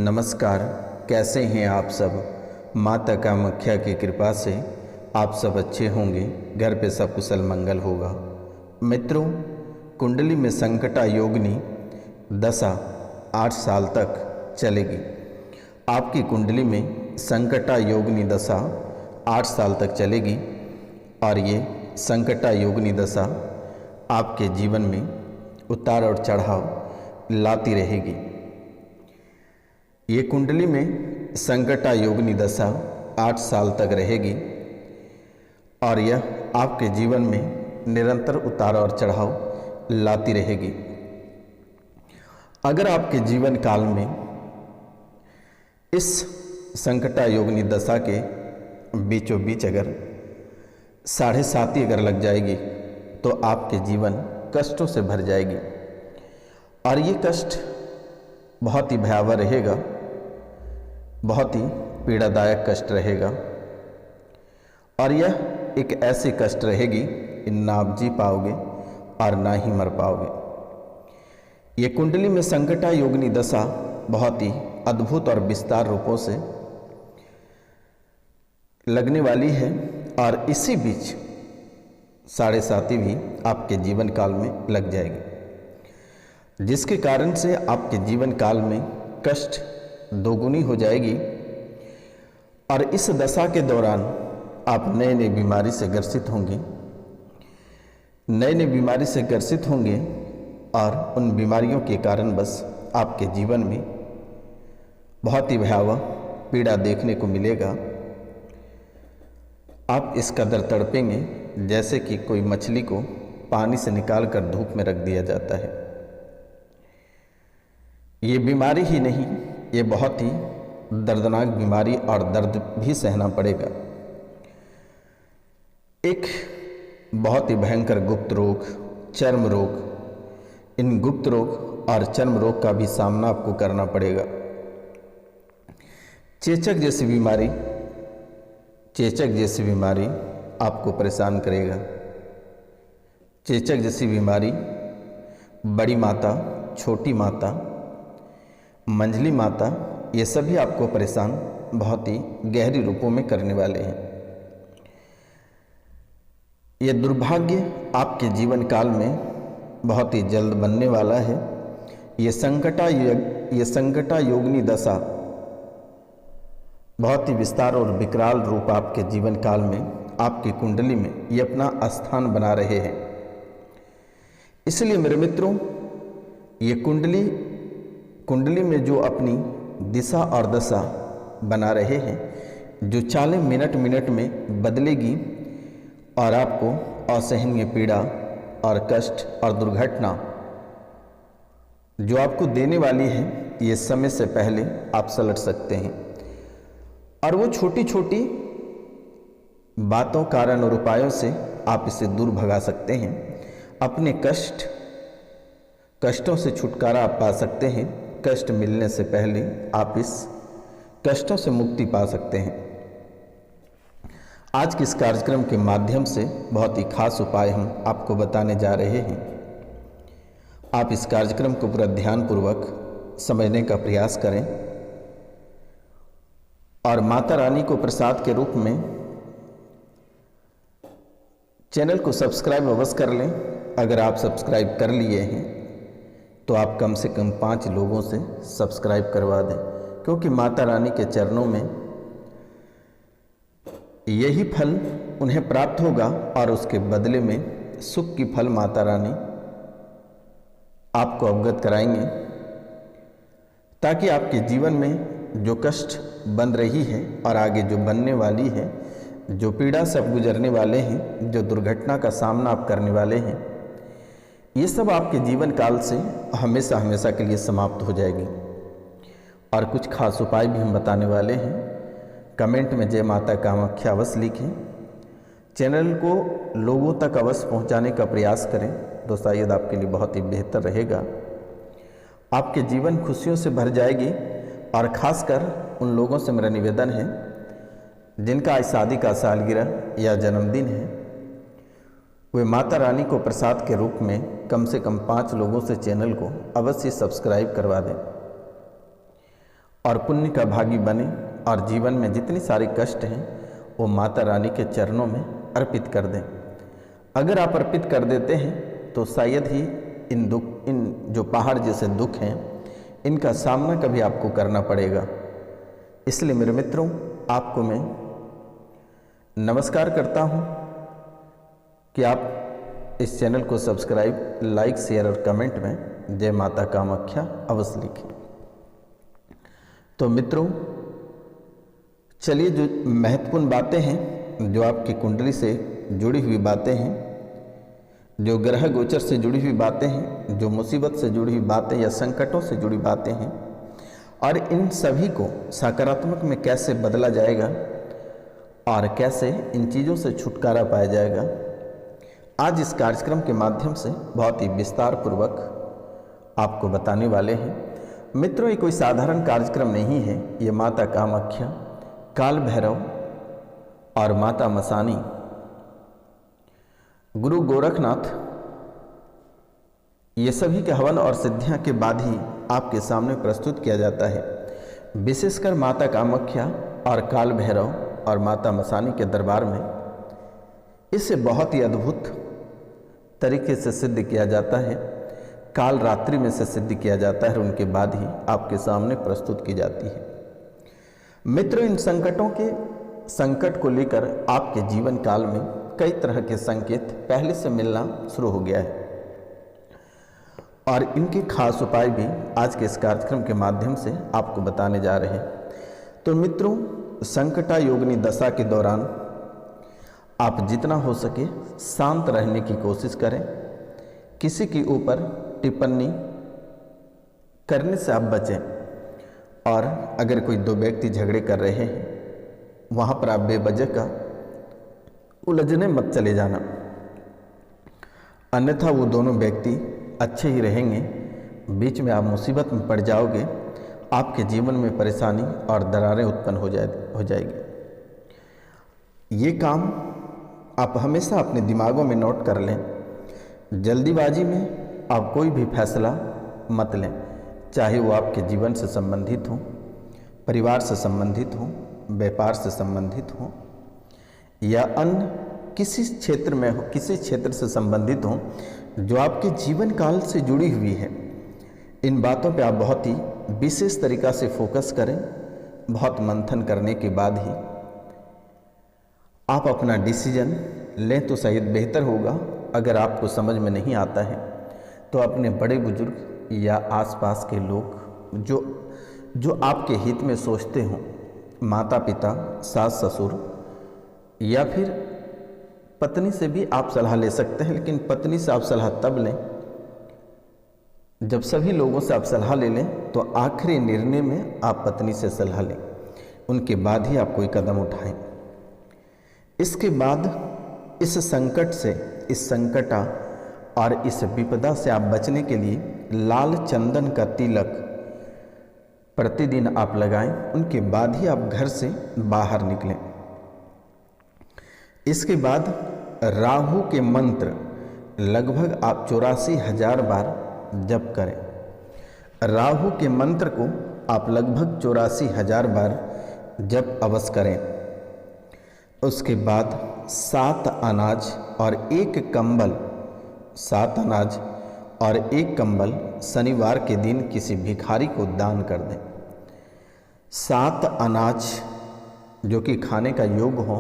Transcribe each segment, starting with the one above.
नमस्कार। कैसे हैं आप सब। माता कामाख्या की कृपा से आप सब अच्छे होंगे, घर पे सब कुशल मंगल होगा। मित्रों, कुंडली में संकटा योगिनी दशा 8 साल तक चलेगी। आपकी कुंडली में संकटा योगिनी दशा 8 साल तक चलेगी और ये संकटा योगिनी दशा आपके जीवन में उतार और चढ़ाव लाती रहेगी। ये कुंडली में संकटा योगिनी दशा 8 साल तक रहेगी और यह आपके जीवन में निरंतर उतार और चढ़ाव लाती रहेगी। अगर आपके जीवन काल में इस संकटा योगिनी दशा के बीचों बीच अगर 7.5 अगर लग जाएगी तो आपके जीवन कष्टों से भर जाएगी और ये कष्ट बहुत ही भयावह रहेगा, बहुत ही पीड़ादायक कष्ट रहेगा और यह एक ऐसी कष्ट रहेगी कि ना आप जी पाओगे और ना ही मर पाओगे। ये कुंडली में संकटा योगिनी दशा बहुत ही अद्भुत और विस्तार रूपों से लगने वाली है और इसी बीच 7.5 भी आपके जीवन काल में लग जाएगी, जिसके कारण से आपके जीवन काल में कष्ट दोगुनी हो जाएगी और इस दशा के दौरान आप नए नए बीमारी से ग्रसित होंगे, नए नए बीमारी से ग्रसित होंगे और उन बीमारियों के कारण बस आपके जीवन में बहुत ही भयावह पीड़ा देखने को मिलेगा। आप इस कदर तड़पेंगे जैसे कि कोई मछली को पानी से निकालकर धूप में रख दिया जाता है। ये बीमारी ही नहीं, ये बहुत ही दर्दनाक बीमारी और दर्द भी सहना पड़ेगा। एक बहुत ही भयंकर गुप्त रोग, चर्म रोग, इन गुप्त रोग और चर्म रोग का भी सामना आपको करना पड़ेगा। चेचक जैसी बीमारी आपको परेशान करेगा। चेचक जैसी बीमारी बड़ी माता, छोटी माता, मंझली माता, ये सभी आपको परेशान बहुत ही गहरी रूपों में करने वाले हैं। ये दुर्भाग्य आपके जीवन काल में बहुत ही जल्द बनने वाला है। ये संकटा योगिनी दशा बहुत ही विस्तार और विकराल रूप आपके जीवन काल में, आपकी कुंडली में ये अपना स्थान बना रहे हैं। इसलिए मेरे मित्रों, ये कुंडली में जो अपनी दिशा और दशा बना रहे हैं, जो चालें मिनट मिनट में बदलेगी और आपको असहनीय पीड़ा और कष्ट और दुर्घटना जो आपको देने वाली है, ये समय से पहले आप सलट सकते हैं और वो छोटी छोटी बातों, कारण और उपायों से आप इसे दूर भगा सकते हैं। अपने कष्टों से छुटकारा आप पा सकते हैं। कष्ट मिलने से पहले आप इस कष्टों से मुक्ति पा सकते हैं। आज के इस कार्यक्रम के माध्यम से बहुत ही खास उपाय हम आपको बताने जा रहे हैं। आप इस कार्यक्रम को पूरा ध्यानपूर्वक समझने का प्रयास करें और माता रानी को प्रसाद के रूप में चैनल को सब्सक्राइब अवश्य कर लें। अगर आप सब्सक्राइब कर लिए हैं तो आप कम से कम 5 लोगों से सब्सक्राइब करवा दें, क्योंकि माता रानी के चरणों में यही फल उन्हें प्राप्त होगा और उसके बदले में सुख की फल माता रानी आपको अवगत कराएंगे, ताकि आपके जीवन में जो कष्ट बन रही है और आगे जो बनने वाली है, जो पीड़ा से आप गुजरने वाले हैं, जो दुर्घटना का सामना आप करने वाले हैं, ये सब आपके जीवन काल से हमेशा हमेशा के लिए समाप्त हो जाएगी। और कुछ खास उपाय भी हम बताने वाले हैं। कमेंट में जय माता कामाख्या अवश्य लिखें। चैनल को लोगों तक अवश्य पहुंचाने का प्रयास करें, तो शायद आपके लिए बहुत ही बेहतर रहेगा। आपके जीवन खुशियों से भर जाएगी और ख़ासकर उन लोगों से मेरा निवेदन है जिनका आज शादी का सालगिरह या जन्मदिन है, वे माता रानी को प्रसाद के रूप में कम से कम 5 लोगों से चैनल को अवश्य सब्सक्राइब करवा दें और पुण्य का भागी बने और जीवन में जितने सारे कष्ट हैं वो माता रानी के चरणों में अर्पित कर दें। अगर आप अर्पित कर देते हैं तो शायद ही इन जो पहाड़ जैसे दुख हैं इनका सामना कभी आपको करना पड़ेगा। इसलिए मेरे मित्रों, आपको मैं नमस्कार करता हूं कि आप इस चैनल को सब्सक्राइब, लाइक, शेयर और कमेंट में जय माता कामाख्या अवश्य लिखें। तो मित्रों, चलिए जो महत्वपूर्ण बातें हैं, जो आपकी कुंडली से जुड़ी हुई बातें हैं, जो ग्रह गोचर से जुड़ी हुई बातें हैं, जो मुसीबत से जुड़ी हुई बातें या संकटों से जुड़ी बातें हैं, और इन सभी को सकारात्मक में कैसे बदला जाएगा और कैसे इन चीज़ों से छुटकारा पाया जाएगा, आज इस कार्यक्रम के माध्यम से बहुत ही विस्तार पूर्वक आपको बताने वाले हैं। मित्रों, ये कोई साधारण कार्यक्रम नहीं है। ये माता कामाख्या, काल भैरव और माता मसानी, गुरु गोरखनाथ, ये सभी के हवन और सिद्धियां के बाद ही आपके सामने प्रस्तुत किया जाता है। विशेषकर माता कामाख्या और काल भैरव और माता मसानी के दरबार में इसे बहुत ही अद्भुत तरीके से सिद्ध किया जाता है। काल रात्रि में से सिद्ध किया जाता है, उनके बाद ही आपके सामने प्रस्तुत की जाती है। मित्रों, इन संकट को लेकर आपके जीवन काल में कई तरह के संकेत पहले से मिलना शुरू हो गया है और इनके खास उपाय भी आज के इस कार्यक्रम के माध्यम से आपको बताने जा रहे हैं। तो मित्रों, संकटा योगिनी दशा के दौरान आप जितना हो सके शांत रहने की कोशिश करें। किसी के ऊपर टिप्पणी करने से आप बचें, और अगर कोई दो व्यक्ति झगड़े कर रहे हैं वहाँ पर आप बेवजह का उलझने मत चले जाना, अन्यथा वो दोनों व्यक्ति अच्छे ही रहेंगे, बीच में आप मुसीबत में पड़ जाओगे, आपके जीवन में परेशानी और दरारें उत्पन्न हो जाएगी। ये काम आप हमेशा अपने दिमागों में नोट कर लें। जल्दीबाजी में आप कोई भी फैसला मत लें, चाहे वो आपके जीवन से संबंधित हो, परिवार से संबंधित हो, व्यापार से संबंधित हो या अन्य किसी क्षेत्र में हो, किसी क्षेत्र से संबंधित हो जो आपके जीवन काल से जुड़ी हुई है। इन बातों पे आप बहुत ही विशेष तरीक़ा से फोकस करें। बहुत मंथन करने के बाद ही आप अपना डिसीजन लें तो शायद बेहतर होगा। अगर आपको समझ में नहीं आता है तो अपने बड़े बुजुर्ग या आसपास के लोग जो आपके हित में सोचते हों, माता पिता, सास ससुर या फिर पत्नी से भी आप सलाह ले सकते हैं। लेकिन पत्नी से आप सलाह तब लें जब सभी लोगों से आप सलाह ले लें, तो आखिरी निर्णय में आप पत्नी से सलाह लें, उनके बाद ही आप कोई कदम उठाएं। इसके बाद इस संकट से, इस संकटा और इस विपदा से आप बचने के लिए लाल चंदन का तिलक प्रतिदिन आप लगाएं, उनके बाद ही आप घर से बाहर निकलें। इसके बाद राहु के मंत्र लगभग आप 84,000 बार जप करें। राहु के मंत्र को आप लगभग 84,000 बार जप अवश्य करें। उसके बाद 7 अनाज और 1 कंबल, 7 अनाज और 1 कंबल शनिवार के दिन किसी भिखारी को दान कर दें। 7 अनाज जो कि खाने का योग्य हो,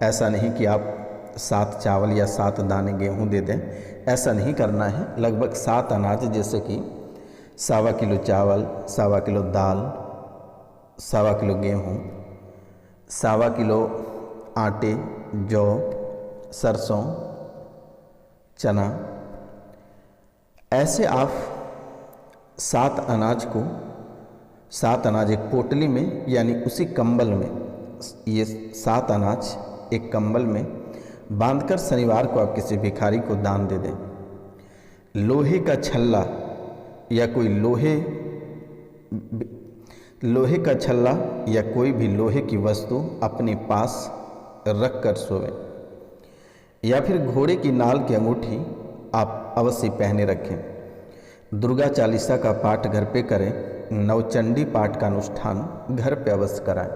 ऐसा नहीं कि आप 7 चावल या 7 दाने गेहूं दे दें, ऐसा नहीं करना है। लगभग 7 अनाज, जैसे कि 1.25 किलो चावल, 1.25 किलो दाल, 1.25 किलो गेहूं, 1.25 किलो आटे, जौ, सरसों, चना, ऐसे आप 7 अनाज को, 7 अनाज एक पोटली में यानी उसी कंबल में, ये 7 अनाज एक कंबल में बांधकर शनिवार को आप किसी भिखारी को दान दे दें। लोहे का छल्ला या कोई लोहे का छल्ला या कोई भी लोहे की वस्तु अपने पास रख कर सोएं, या फिर घोड़े की नाल की अंगूठी आप अवश्य पहने रखें। दुर्गा चालीसा का पाठ घर पे करें, नवचंडी पाठ का अनुष्ठान घर पे अवश्य कराएं।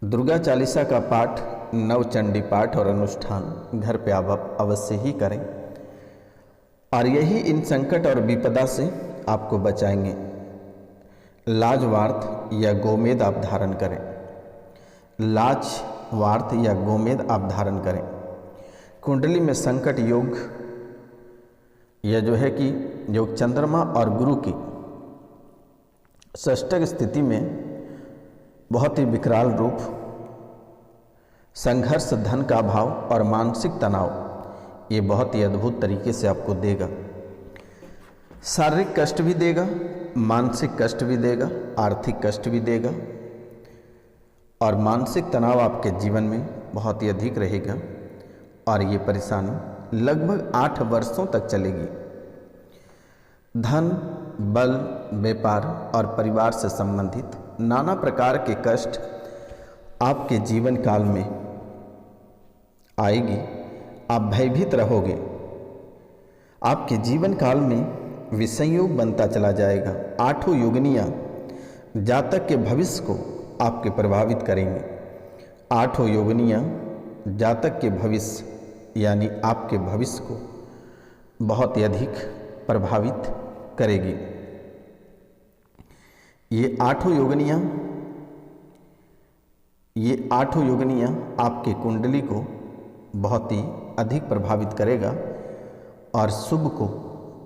दुर्गा चालीसा का पाठ, नवचंडी पाठ और अनुष्ठान घर पे आप अवश्य ही करें और यही इन संकट और विपदा से आपको बचाएंगे। लाजवार्थ या गोमेद आप धारण करें, लाजवार्थ या गोमेद आप धारण करें। कुंडली में संकट योग यह जो है कि योग चंद्रमा और गुरु की षष्ठक स्थिति में बहुत ही विकराल रूप, संघर्ष, धन का अभाव और मानसिक तनाव ये बहुत ही अद्भुत तरीके से आपको देगा। शारीरिक कष्ट भी देगा, मानसिक कष्ट भी देगा, आर्थिक कष्ट भी देगा और मानसिक तनाव आपके जीवन में बहुत ही अधिक रहेगा और ये परेशानी लगभग 8 वर्षों तक चलेगी। धन, बल, व्यापार और परिवार से संबंधित नाना प्रकार के कष्ट आपके जीवन काल में आएगी। आप भयभीत रहोगे, आपके जीवन काल में विसंयोग बनता चला जाएगा। 8 योगिनियाँ जातक के भविष्य को आपके प्रभावित करेंगे। 8 योगिनियाँ जातक के भविष्य यानी आपके भविष्य को बहुत ही अधिक प्रभावित करेगी। ये 8 योगिनियाँ आपके कुंडली को बहुत ही अधिक प्रभावित करेगा और शुभ को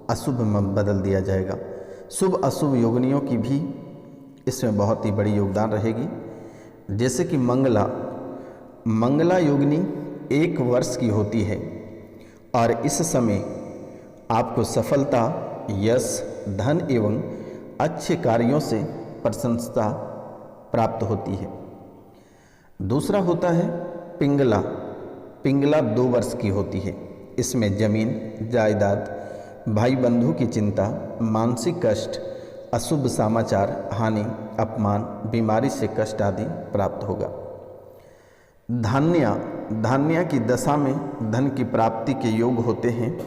अशुभ में बदल दिया जाएगा। शुभ अशुभ योगिनियों की भी इसमें बहुत ही बड़ी योगदान रहेगी। जैसे कि मंगला योगिनी 1 वर्ष की होती है और इस समय आपको सफलता, यश, धन एवं अच्छे कार्यों से प्रशंसा प्राप्त होती है। दूसरा होता है पिंगला 2 वर्ष की होती है। इसमें जमीन, जायदाद, भाई बंधु की चिंता, मानसिक कष्ट, अशुभ समाचार, हानि, अपमान, बीमारी से कष्ट आदि प्राप्त होगा। धान्या की दशा में धन की प्राप्ति के योग होते हैं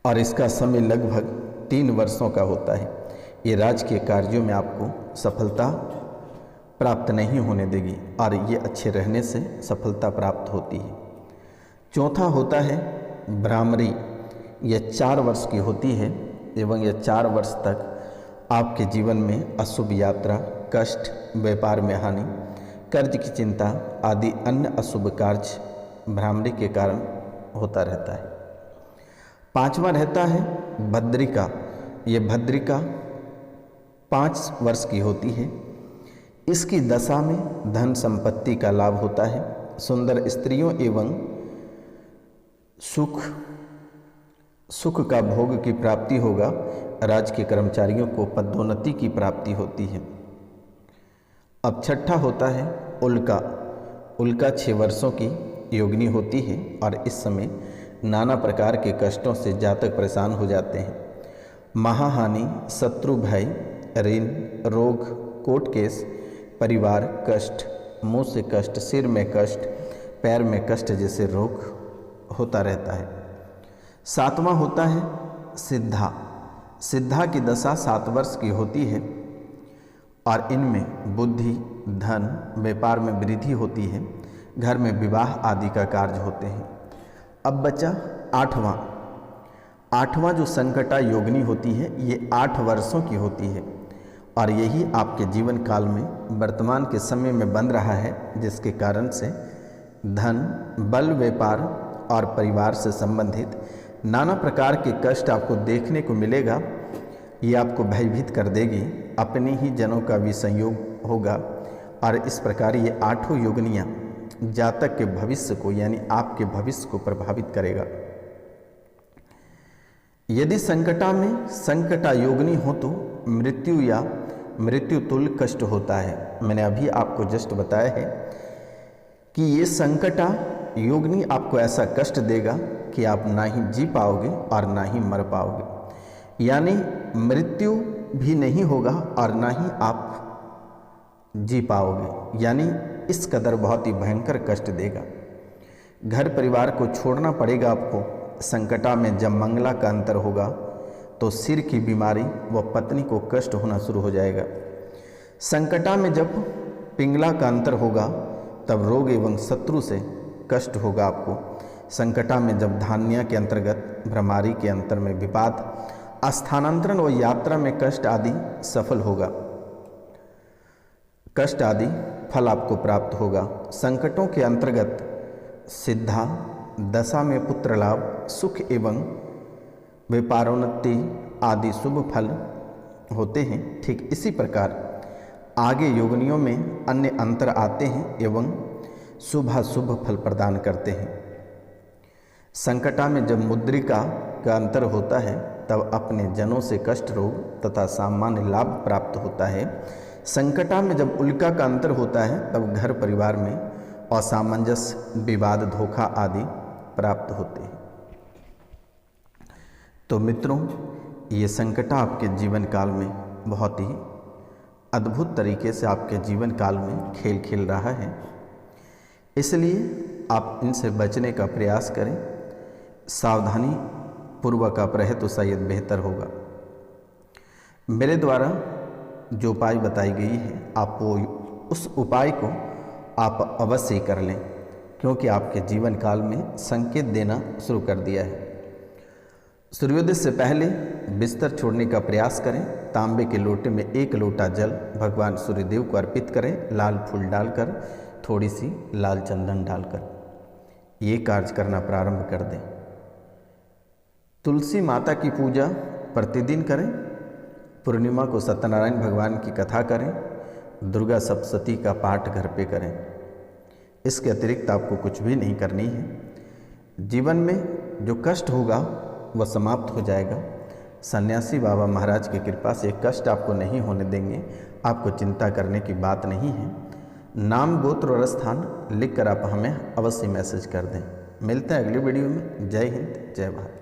और इसका समय लगभग 3 वर्षों का होता है। ये राजकीय कार्यों में आपको सफलता प्राप्त नहीं होने देगी और ये अच्छे रहने से सफलता प्राप्त होती है। चौथा होता है भ्रामरी, यह 4 वर्ष की होती है एवं यह 4 वर्ष तक आपके जीवन में अशुभ यात्रा, कष्ट, व्यापार में हानि, कर्ज की चिंता आदि अन्य अशुभ कार्य भ्रामरी के कारण होता रहता है। 5वां रहता है भद्रिका। ये भद्रिका 5 वर्ष की होती है। इसकी दशा में धन संपत्ति का लाभ होता है, सुंदर स्त्रियों एवं सुख का भोग की प्राप्ति होगा। राजकीय कर्मचारियों को पदोन्नति की प्राप्ति होती है। अब छठा होता है उल्का 6 वर्षों की योगिनी होती है और इस समय नाना प्रकार के कष्टों से जातक परेशान हो जाते हैं। महाहानि, शत्रु भय, ऋण, रोग, कोर्ट केस, परिवार कष्ट, मुंह से कष्ट, सिर में कष्ट, पैर में कष्ट जैसे रोग होता रहता है। 7वां होता है सिद्धा की दशा 7 वर्ष की होती है और इनमें बुद्धि, धन, व्यापार में वृद्धि होती है, घर में विवाह आदि का कार्य होते हैं। अब बचा 8वां जो संकटा योगिनी होती है, ये 8 वर्षों की होती है और यही आपके जीवन काल में वर्तमान के समय में बन रहा है, जिसके कारण से धन, बल, व्यापार और परिवार से संबंधित नाना प्रकार के कष्ट आपको देखने को मिलेगा। ये आपको भयभीत कर देगी, अपने ही जनों का विसंयोग होगा और इस प्रकार ये 8 योगिनियाँ जातक के भविष्य को यानी आपके भविष्य को प्रभावित करेगा। यदि संकटा योगिनी हो तो मृत्यु या मृत्यु तुल्य कष्ट होता है। मैंने अभी आपको जस्ट बताया है कि ये संकटा योगिनी आपको ऐसा कष्ट देगा कि आप ना ही जी पाओगे और ना ही मर पाओगे, यानी मृत्यु भी नहीं होगा और ना ही आप जी पाओगे, यानी इस कदर बहुत ही भयंकर कष्ट देगा। घर परिवार को छोड़ना पड़ेगा आपको, संकटा में जब मंगला का अंतर होगा तो सिर की बीमारी व पत्नी को कष्ट होना शुरू हो जाएगा। संकटा में जब पिंगला का अंतर होगा तब रोग एवं शत्रु से कष्ट होगा आपको। संकटा में जब धान्या के अंतर्गत भ्रमारी के अंतर में विपात, स्थानांतरण व यात्रा में कष्ट आदि सफल होगा, कष्ट आदि फल आपको प्राप्त होगा। संकटों के अंतर्गत सिद्धा दशा में पुत्र लाभ, सुख एवं व्यापारोन्नति आदि शुभ फल होते हैं। ठीक इसी प्रकार आगे योगनियों में अन्य अंतर आते हैं एवं शुभ फल प्रदान करते हैं। संकटा में जब मुद्रिका का अंतर होता है तब अपने जनों से कष्ट, रोग तथा सामान्य लाभ प्राप्त होता है। संकटा में जब उल्का का अंतर होता है तब घर परिवार में असामंजस्य, विवाद, धोखा आदि प्राप्त होते हैं। तो मित्रों, ये संकट आपके जीवन काल में बहुत ही अद्भुत तरीके से आपके जीवन काल में खेल खेल रहा है, इसलिए आप इनसे बचने का प्रयास करें। सावधानी पूर्वक आप रहे तो शायद बेहतर होगा। मेरे द्वारा जो उपाय बताई गई है आप वो उस उपाय को आप अवश्य कर लें, क्योंकि आपके जीवन काल में संकेत देना शुरू कर दिया है। सूर्योदय से पहले बिस्तर छोड़ने का प्रयास करें। तांबे के लोटे में 1 लोटा जल भगवान सूर्यदेव को अर्पित करें। लाल फूल डालकर, थोड़ी सी लाल चंदन डालकर ये कार्य करना प्रारंभ कर दें। तुलसी माता की पूजा प्रतिदिन करें। पूर्णिमा को सत्यनारायण भगवान की कथा करें। दुर्गा सप्तशती का पाठ घर पे करें। इसके अतिरिक्त आपको कुछ भी नहीं करनी है। जीवन में जो कष्ट होगा वह समाप्त हो जाएगा। सन्यासी बाबा महाराज की कृपा से कष्ट आपको नहीं होने देंगे। आपको चिंता करने की बात नहीं है। नाम, गोत्र और स्थान लिखकर आप हमें अवश्य मैसेज कर दें। मिलते हैं अगली वीडियो में। जय हिंद, जय भारत।